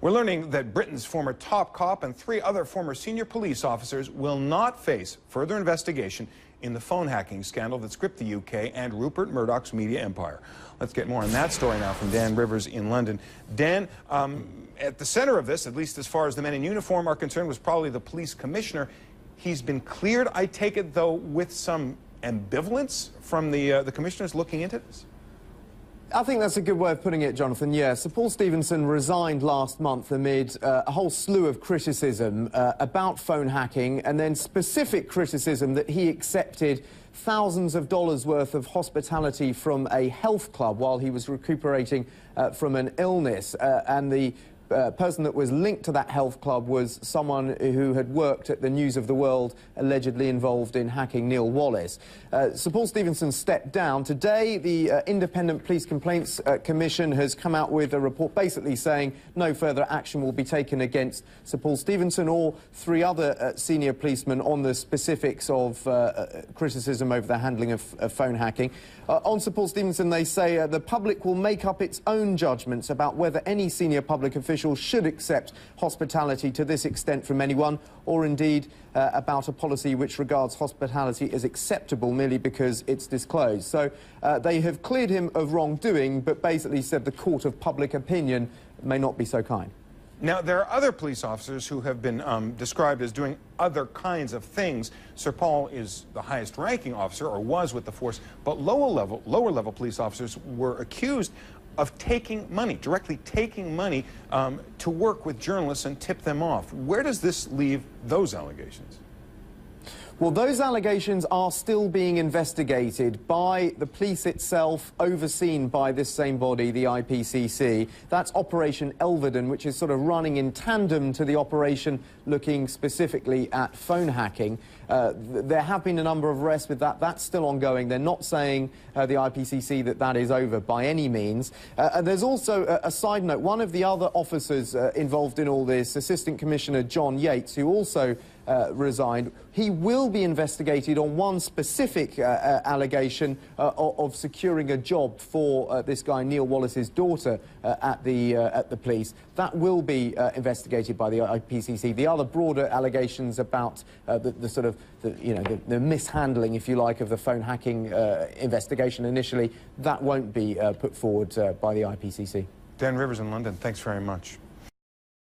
We're learning that Britain's former top cop and 3 other former senior police officers will not face further investigation in the phone hacking scandal that's gripped the UK and Rupert Murdoch's media empire. Let's get more on that story now from Dan Rivers in London. Dan, at the center of this, at least as far as the men in uniform are concerned, was probably the police commissioner. He's been cleared, I take it, though, with some ambivalence from the commissioners looking into this? I think that's a good way of putting it, Jonathan. Yeah, Sir Paul Stephenson resigned last month amid a whole slew of criticism about phone hacking, and then specific criticism that he accepted thousands of dollars worth of hospitality from a health club while he was recuperating from an illness. And the person that was linked to that health club was someone who had worked at the News of the World, allegedly involved in hacking Neil Wallace. Sir Paul Stephenson stepped down. Today, the Independent Police Complaints Commission has come out with a report basically saying no further action will be taken against Sir Paul Stephenson or 3 other senior policemen on the specifics of criticism over the handling of phone hacking. On Sir Paul Stephenson, they say the public will make up its own judgments about whether any senior public official should accept hospitality to this extent from anyone, or indeed about a policy which regards hospitality as acceptable merely because it's disclosed. So they have cleared him of wrongdoing, but basically said the court of public opinion may not be so kind. Now, there are other police officers who have been described as doing other kinds of things. Sir Paul is the highest-ranking officer, or was with the force, but lower-level police officers were accused of taking money, directly taking money to work with journalists and tip them off. Where does this leave those allegations? Well, those allegations are still being investigated by the police itself, overseen by this same body, the IPCC. That's Operation Elvedon, which is sort of running in tandem to the operation looking specifically at phone hacking. There have been a number of arrests with that. That's still ongoing. They're not saying, the IPCC, that that is over by any means. And there's also a side note. One of the other officers involved in all this, Assistant Commissioner John Yates, who also resigned, he will be investigated on one specific allegation of securing a job for this guy Neil Wallace's daughter at the police. That will be investigated by the IPCC. The other broader allegations about the sort of the mishandling, if you like, of the phone hacking investigation initially, that won't be put forward by the IPCC. Dan Rivers in London, thanks very much.